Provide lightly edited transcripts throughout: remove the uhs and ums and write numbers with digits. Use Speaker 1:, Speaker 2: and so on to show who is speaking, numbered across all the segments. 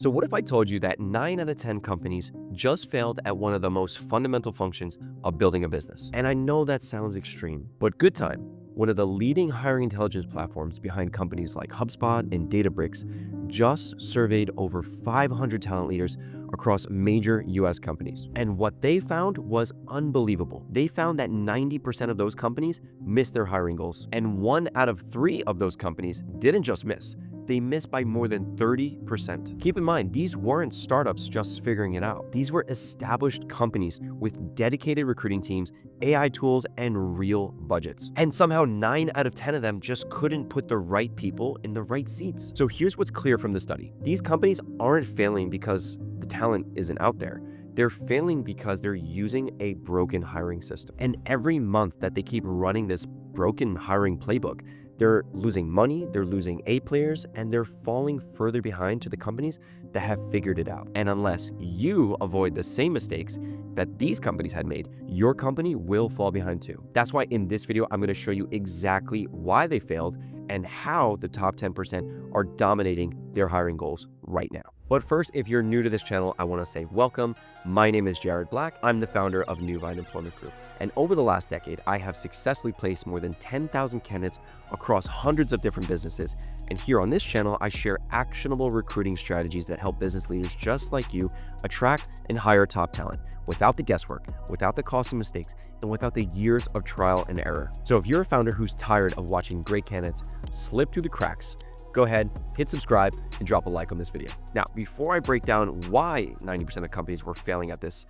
Speaker 1: So what if I told you that 9 out of 10 companies just failed at one of the most fundamental functions of building a business? And I know that sounds extreme, but good time. One of the leading hiring intelligence platforms behind companies like HubSpot and Databricks just surveyed over 500 talent leaders across major US companies. And what they found was unbelievable. They found that 90% of those companies missed their hiring goals. And 1 out of 3 of those companies didn't just miss. They missed by more than 30%. Keep in mind, these weren't startups just figuring it out. These were established companies with dedicated recruiting teams, AI tools, and real budgets. And somehow 9 out of 10 of them just couldn't put the right people in the right seats. So here's what's clear from the study. These companies aren't failing because the talent isn't out there. They're failing because they're using a broken hiring system. And every month that they keep running this broken hiring playbook, they're losing money, they're losing A players, and they're falling further behind to the companies that have figured it out. And unless you avoid the same mistakes that these companies had made, your company will fall behind too. That's why in this video, I'm gonna show you exactly why they failed and how the top 10% are dominating their hiring goals right now. But first, if you're new to this channel, I wanna say welcome. My name is Jared Black. I'm the founder of New Vine Employment Group. And over the last decade, I have successfully placed more than 10,000 candidates across hundreds of different businesses. And here on this channel, I share actionable recruiting strategies that help business leaders just like you attract and hire top talent without the guesswork, without the costly mistakes, and without the years of trial and error. So if you're a founder who's tired of watching great candidates slip through the cracks, go ahead, hit subscribe, and drop a like on this video. Now, before I break down why 90% of companies were failing at this,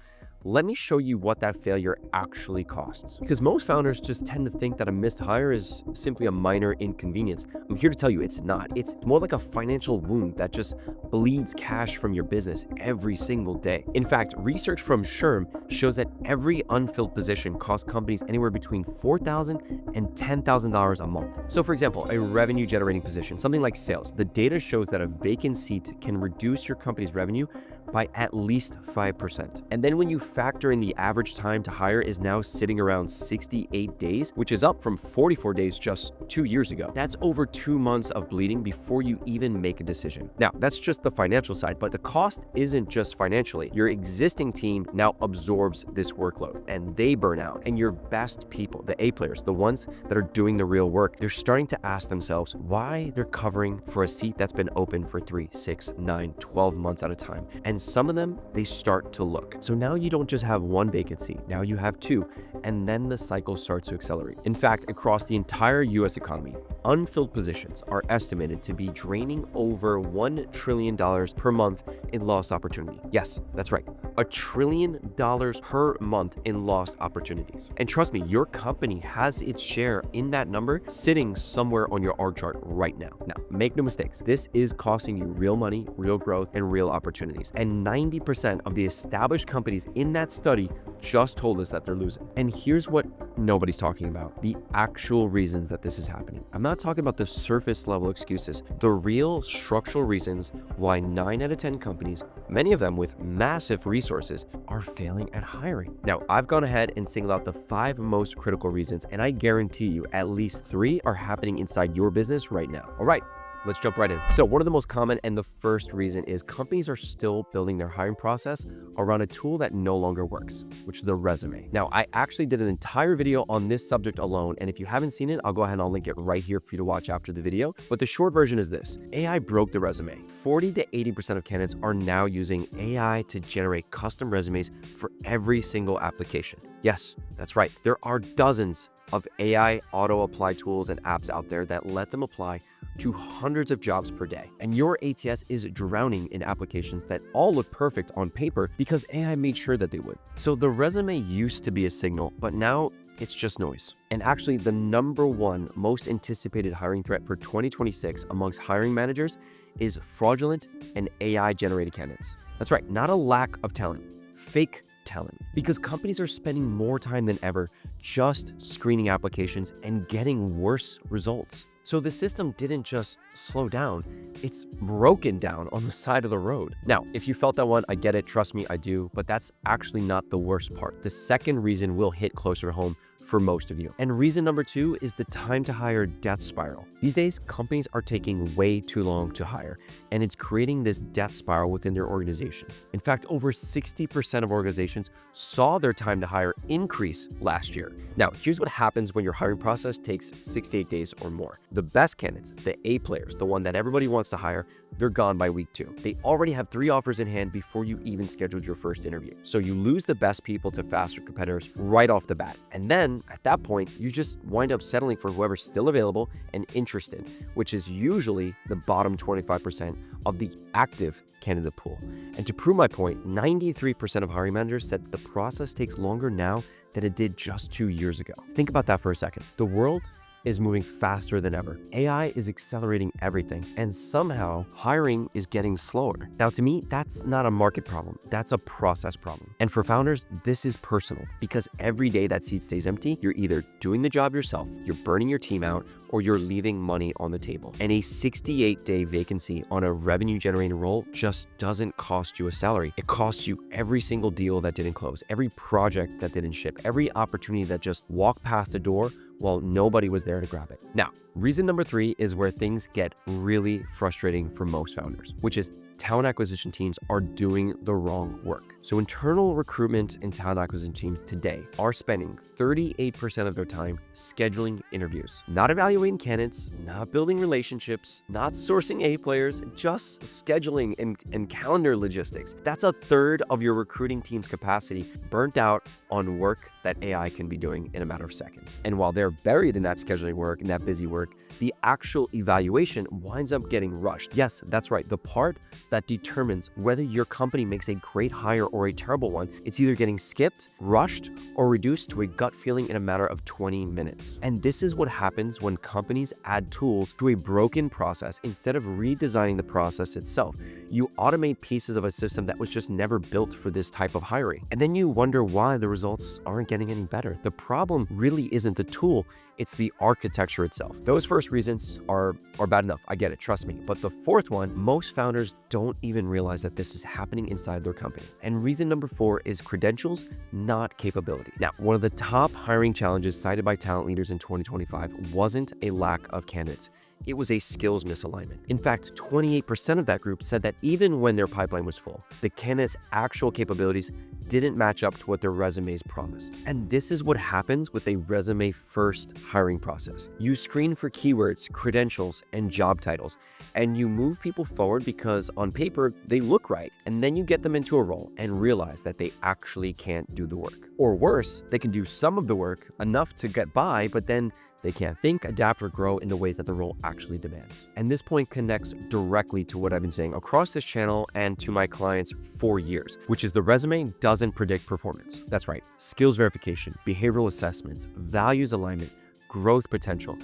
Speaker 1: let me show you what that failure actually costs. Because most founders just tend to think that a missed hire is simply a minor inconvenience. I'm here to tell you it's not. It's more like a financial wound that just bleeds cash from your business every single day. In fact, research from SHRM shows that every unfilled position costs companies anywhere between $4,000 and $10,000 a month. So for example, a revenue generating position, something like sales, the data shows that a vacant seat can reduce your company's revenue by at least 5%. And then when you factor in the average time to hire is now sitting around 68 days, which is up from 44 days just 2 years ago. That's over 2 months of bleeding before you even make a decision. Now, that's just the financial side, but the cost isn't just financially. Your existing team now absorbs this workload and they burn out. And your best people, the A players, the ones that are doing the real work, they're starting to ask themselves why they're covering for a seat that's been open for 3, 6, 9, 12 months at a time. And some of them, they start to look. So now you don't just have 1 vacancy, now you have 2, and then the cycle starts to accelerate. In fact, across the entire US economy, unfilled positions are estimated to be draining over $1 trillion per month in lost opportunity. Yes, that's right. $1 trillion per month in lost opportunities. And trust me, your company has its share in that number sitting somewhere on your org chart right now. Now, make no mistakes. This is costing you real money, real growth, and real opportunities. And 90% of the established companies in that study just told us that they're losing. And here's what nobody's talking about: the actual reasons that this is happening. I'm not talking about the surface level excuses, the real structural reasons why 9 out of 10 companies, many of them with massive resources, are failing at hiring. Now, I've gone ahead and singled out the 5 most critical reasons, and I guarantee you at least 3 are happening inside your business right now. All right, let's jump right in. So one of the most common and the first reason is companies are still building their hiring process around a tool that no longer works, which is the resume. Now, I actually did an entire video on this subject alone, and if you haven't seen it, I'll go ahead and I'll link it right here for you to watch after the video. But the short version is this: AI broke the resume. 40 to 80% of candidates are now using AI to generate custom resumes for every single application. Yes, that's right. There are dozens of AI auto-apply tools and apps out there that let them apply to hundreds of jobs per day. And your ATS is drowning in applications that all look perfect on paper because AI made sure that they would. So the resume used to be a signal, but now it's just noise. And actually, the #1 most anticipated hiring threat for 2026 amongst hiring managers is fraudulent and AI-generated candidates. That's right, not a lack of talent, fake talent. Because companies are spending more time than ever just screening applications and getting worse results. So the system didn't just slow down, it's broken down on the side of the road. Now, if you felt that one, I get it, trust me, I do, but that's actually not the worst part. The second reason will hit closer home for most of you. And reason number 2 is the time to hire death spiral. These days, companies are taking way too long to hire, and it's creating this death spiral within their organization. In fact, over 60% of organizations saw their time to hire increase last year. Now, here's what happens when your hiring process takes 6 to 8 days or more. The best candidates, the A players, the one that everybody wants to hire, they're gone by week 2. They already have 3 offers in hand before you even scheduled your first interview. So you lose the best people to faster competitors right off the bat. And then at that point, you just wind up settling for whoever's still available and interested, which is usually the bottom 25% of the active candidate pool. And to prove my point, 93% of hiring managers said the process takes longer now than it did just 2 years ago. Think about that for a second. The world is moving faster than ever. AI is accelerating everything, and somehow hiring is getting slower. Now, to me, that's not a market problem. That's a process problem. And for founders, this is personal because every day that seat stays empty, you're either doing the job yourself, you're burning your team out, or you're leaving money on the table. And a 68-day vacancy on a revenue-generating role just doesn't cost you a salary. It costs you every single deal that didn't close, every project that didn't ship, every opportunity that just walked past the door while nobody was there to grab it. Now, reason number 3 is where things get really frustrating for most founders, which is talent acquisition teams are doing the wrong work. So internal recruitment and talent acquisition teams today are spending 38% of their time scheduling interviews, not evaluating candidates, not building relationships, not sourcing A players, just scheduling and calendar logistics. That's a third of your recruiting team's capacity burnt out on work that AI can be doing in a matter of seconds. And while they're buried in that scheduling work and that busy work, the actual evaluation winds up getting rushed. Yes, that's right. The part that determines whether your company makes a great hire or a terrible one, it's either getting skipped, rushed, or reduced to a gut feeling in a matter of 20 minutes. And this is what happens when companies add tools to a broken process instead of redesigning the process itself. You automate pieces of a system that was just never built for this type of hiring. And then you wonder why the results aren't getting any better. The problem really isn't the tool, it's the architecture itself. Those first reasons are bad enough. I get it, trust me. But the fourth one, most founders don't even realize that this is happening inside their company. And reason number 4 is credentials, not capability. Now, one of the top hiring challenges cited by talent leaders in 2025 wasn't a lack of candidates. It was a skills misalignment. In fact, 28% of that group said that even when their pipeline was full, the candidate's actual capabilities didn't match up to what their resumes promised. And this is what happens with a resume-first hiring process. You screen for keywords, credentials, and job titles, and you move people forward because on paper, they look right, and then you get them into a role and realize that they actually can't do the work. Or worse, they can do some of the work, enough to get by, but then they can't think, adapt, or grow in the ways that the role actually demands. And this point connects directly to what I've been saying across this channel and to my clients for years, which is the resume doesn't predict performance. That's right. Skills verification, behavioral assessments, values alignment, growth potential.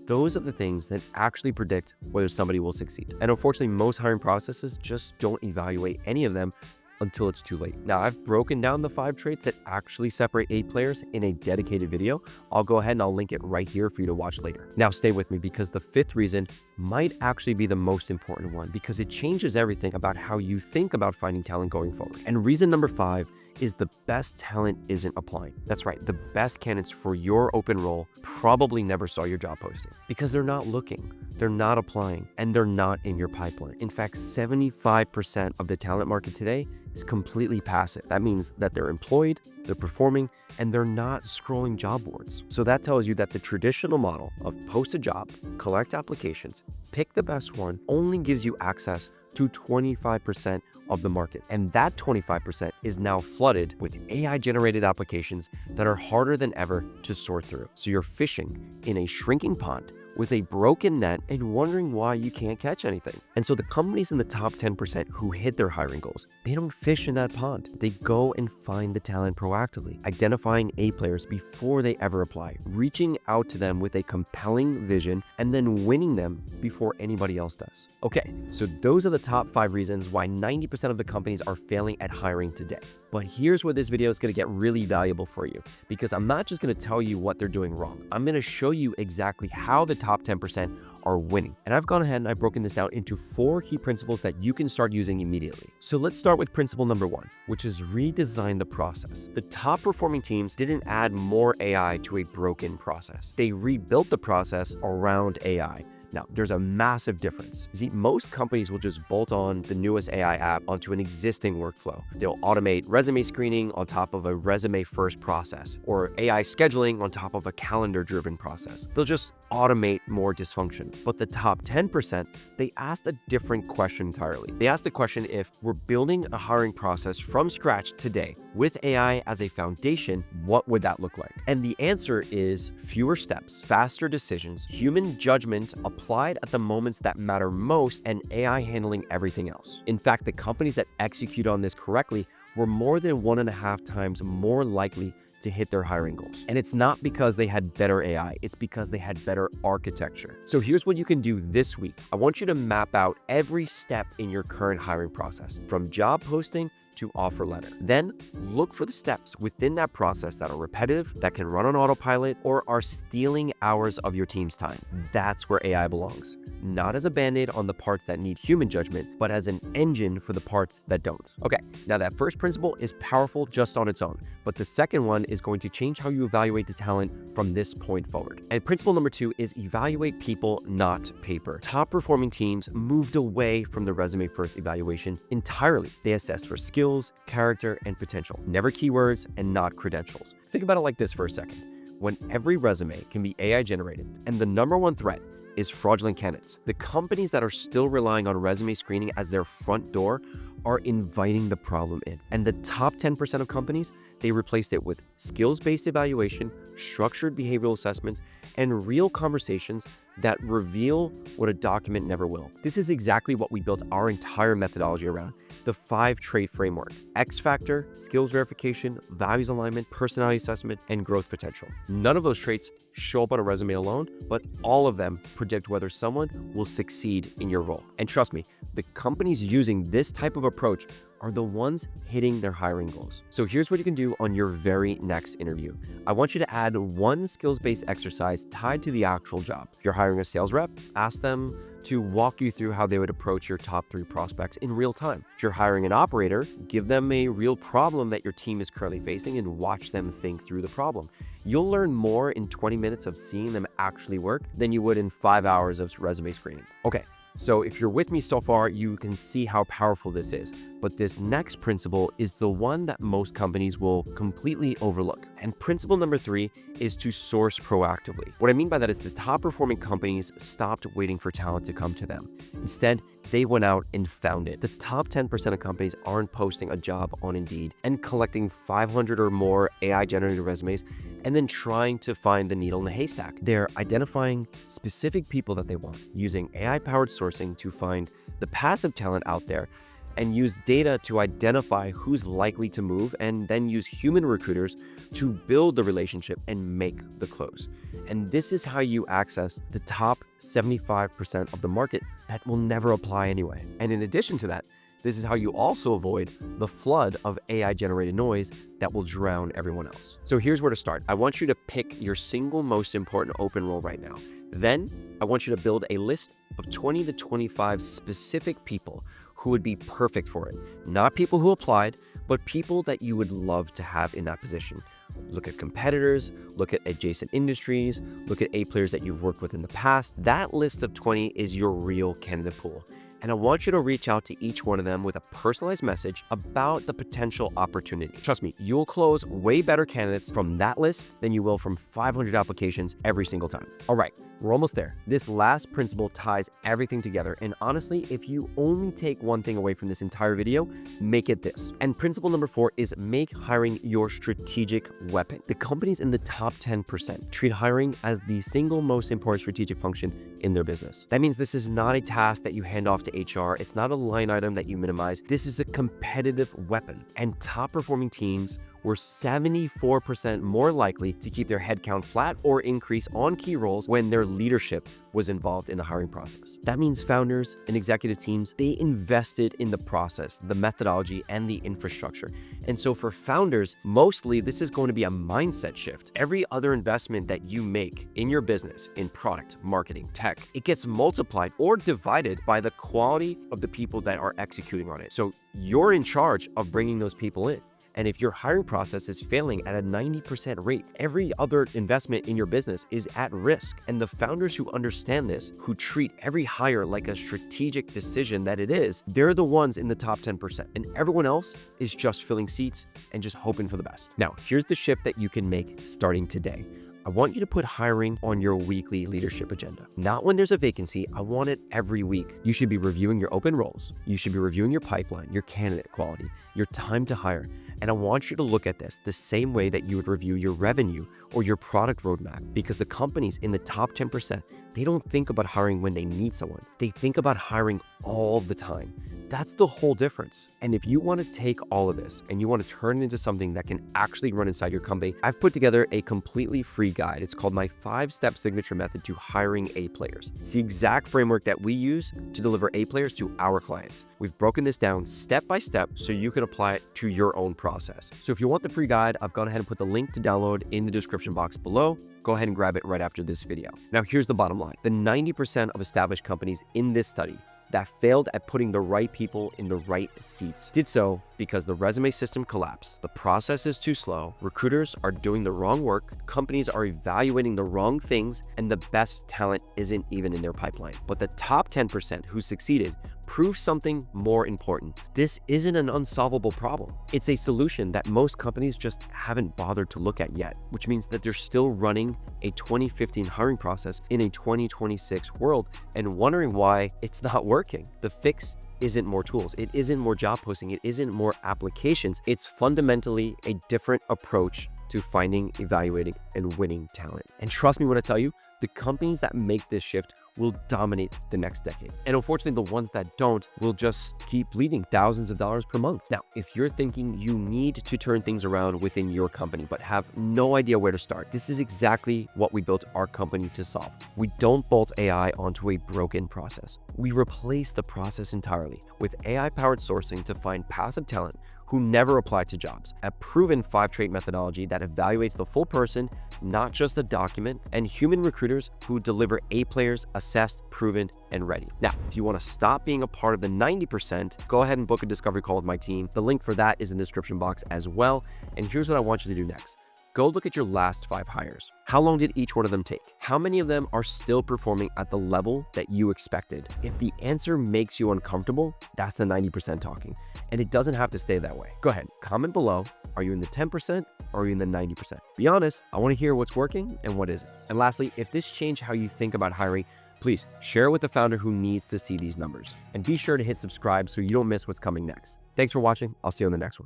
Speaker 1: Those are the things that actually predict whether somebody will succeed. And unfortunately, most hiring processes just don't evaluate any of them until it's too late. Now, I've broken down the 5 traits that actually separate A players in a dedicated video. I'll go ahead and I'll link it right here for you to watch later. Now, stay with me because the 5th reason might actually be the most important one because it changes everything about how you think about finding talent going forward. And reason number 5 is the best talent isn't applying. That's right. The best candidates for your open role probably never saw your job posting because they're not looking, they're not applying, and they're not in your pipeline. In fact, 75% of the talent market today is completely passive. That means that they're employed, they're performing, and they're not scrolling job boards. So that tells you that the traditional model of post a job, collect applications, pick the best one only gives you access to 25% of the market. And that 25% is now flooded with AI-generated applications that are harder than ever to sort through. So you're fishing in a shrinking pond with a broken net and wondering why you can't catch anything. And so the companies in the top 10% who hit their hiring goals, they don't fish in that pond. They go and find the talent proactively, identifying A players before they ever apply, reaching out to them with a compelling vision, and then winning them before anybody else does. Okay, so those are the top 5 reasons why 90% of the companies are failing at hiring today. But here's where this video is gonna get really valuable for you, because I'm not just gonna tell you what they're doing wrong. I'm gonna show you exactly how the top 10% are winning. And I've gone ahead and I've broken this down into 4 key principles that you can start using immediately. So let's start with principle number 1, which is redesign the process. The top performing teams didn't add more AI to a broken process. They rebuilt the process around AI. Now, there's a massive difference. You see, most companies will just bolt on the newest AI app onto an existing workflow. They'll automate resume screening on top of a resume-first process, or AI scheduling on top of a calendar-driven process. They'll just automate more dysfunction. But the top 10%, they asked a different question entirely. They asked the question, if we're building a hiring process from scratch today with AI as a foundation, what would that look like? And the answer is fewer steps, faster decisions, human judgment applied at the moments that matter most, and AI handling everything else. In fact, the companies that execute on this correctly were more than 1.5 times more likely to hit their hiring goals. And it's not because they had better AI, it's because they had better architecture. So here's what you can do this week. I want you to map out every step in your current hiring process, from job posting to offer letter. Then look for the steps within that process that are repetitive, that can run on autopilot, or are stealing hours of your team's time. That's where AI belongs. Not as a band-aid on the parts that need human judgment, but as an engine for the parts that don't. Okay, now that first principle is powerful just on its own, but the second one is going to change how you evaluate the talent from this point forward. And principle number 2 is evaluate people, not paper. Top performing teams moved away from the resume first evaluation entirely. They assess for skills, character, and potential, never keywords and not credentials. Think about it like this for a second. When every resume can be AI generated and the number one threat is fraudulent candidates, the companies that are still relying on resume screening as their front door are inviting the problem in. And the top 10% of companies, they replaced it with skills-based evaluation, structured behavioral assessments, and real conversations that reveal what a document never will. This is exactly what we built our entire methodology around: the 5-trait framework: X factor, skills verification, values alignment, personality assessment, and growth potential. None of those traits show up on a resume alone, but all of them predict whether someone will succeed in your role. And trust me, the companies using this type of approach are the ones hitting their hiring goals. So here's what you can do on your very next interview. I want you to add one skills-based exercise tied to the actual job. If you're hiring a sales rep, ask them to walk you through how they would approach your top 3 prospects in real time. If you're hiring an operator, give them a real problem that your team is currently facing and watch them think through the problem. You'll learn more in 20 minutes of seeing them actually work than you would in 5 hours of resume screening. Okay, so if you're with me so far, you can see how powerful this is. But this next principle is the one that most companies will completely overlook. And principle number 3 is to source proactively. What I mean by that is the top performing companies stopped waiting for talent to come to them. Instead, they went out and found it. The top 10% of companies aren't posting a job on Indeed and collecting 500 or more AI-generated resumes and then trying to find the needle in the haystack. They're identifying specific people that they want, using AI-powered sourcing to find the passive talent out there, and use data to identify who's likely to move, and then use human recruiters to build the relationship and make the close. And this is how you access the top 75% of the market that will never apply anyway. And in addition to that, this is how you also avoid the flood of AI-generated noise that will drown everyone else. So here's where to start. I want you to pick your single most important open role right now. Then I want you to build a list of 20 to 25 specific people who would be perfect for it. Not people who applied, but people that you would love to have in that position. Look at competitors, look at adjacent industries, look at A players that you've worked with in the past. That list of 20 is your real candidate pool. And I want you to reach out to each one of them with a personalized message about the potential opportunity. Trust me, you'll close way better candidates from that list than you will from 500 applications every single time. All right, we're almost there. This last principle ties everything together. And honestly, if you only take one thing away from this entire video, make it this. And principle number 4 is make hiring your strategic weapon. The companies in the top 10% treat hiring as the single most important strategic function in their business. That means this is not a task that you hand off to HR. It's not a line item that you minimize. This is a competitive weapon. And top performing teams were 74% more likely to keep their headcount flat or increase on key roles when their leadership was involved in the hiring process. That means founders and executive teams, they invested in the process, the methodology, and the infrastructure. And so for founders, mostly this is going to be a mindset shift. Every other investment that you make in your business, in product, marketing, tech, it gets multiplied or divided by the quality of the people that are executing on it. So you're in charge of bringing those people in. And if your hiring process is failing at a 90% rate, every other investment in your business is at risk. And the founders who understand this, who treat every hire like a strategic decision that it is, they're the ones in the top 10%. And everyone else is just filling seats and just hoping for the best. Now, here's the shift that you can make starting today. I want you to put hiring on your weekly leadership agenda. Not when there's a vacancy, I want it every week. You should be reviewing your open roles. You should be reviewing your pipeline, your candidate quality, your time to hire. And I want you to look at this the same way that you would review your revenue or your product roadmap, because the companies in the top 10%, they don't think about hiring when they need someone. They think about hiring all the time. That's the whole difference. And if you want to take all of this and you want to turn it into something that can actually run inside your company, I've put together a completely free guide. It's called my 5-step signature method to hiring A players. It's the exact framework that we use to deliver A players to our clients. We've broken this down step by step so you can apply it to your own process. So if you want the free guide, I've gone ahead and put the link to download in the description box below. Go ahead and grab it right after this video. Now, here's the bottom line. The 90% of established companies in this study that failed at putting the right people in the right seats did so because the resume system collapsed. The process is too slow, recruiters are doing the wrong work, companies are evaluating the wrong things, and the best talent isn't even in their pipeline. But the top 10% who succeeded prove something more important. This isn't an unsolvable problem. It's a solution that most companies just haven't bothered to look at yet, which means that they're still running a 2015 hiring process in a 2026 world and wondering why it's not working. The fix isn't more tools. It isn't more job posting. It isn't more applications. It's fundamentally a different approach to finding, evaluating, and winning talent. And trust me when I tell you, the companies that make this shift will dominate the next decade. And unfortunately, the ones that don't will just keep bleeding thousands of dollars per month. Now, if you're thinking you need to turn things around within your company, but have no idea where to start, this is exactly what we built our company to solve. We don't bolt AI onto a broken process. We replace the process entirely with AI-powered sourcing to find passive talent who never apply to jobs, a proven 5-trait methodology that evaluates the full person, not just a document, and human recruiters who deliver A players assessed, proven, and ready. Now, if you want to stop being a part of the 90%, go ahead and book a discovery call with my team. The link for that is in the description box as well. And here's what I want you to do next. Go look at your last 5 hires. How long did each one of them take? How many of them are still performing at the level that you expected? If the answer makes you uncomfortable, that's the 90% talking. And it doesn't have to stay that way. Go ahead, comment below. Are you in the 10% or are you in the 90%? Be honest, I want to hear what's working and what isn't. And lastly, if this changed how you think about hiring, please share it with the founder who needs to see these numbers. And be sure to hit subscribe so you don't miss what's coming next. Thanks for watching. I'll see you on the next one.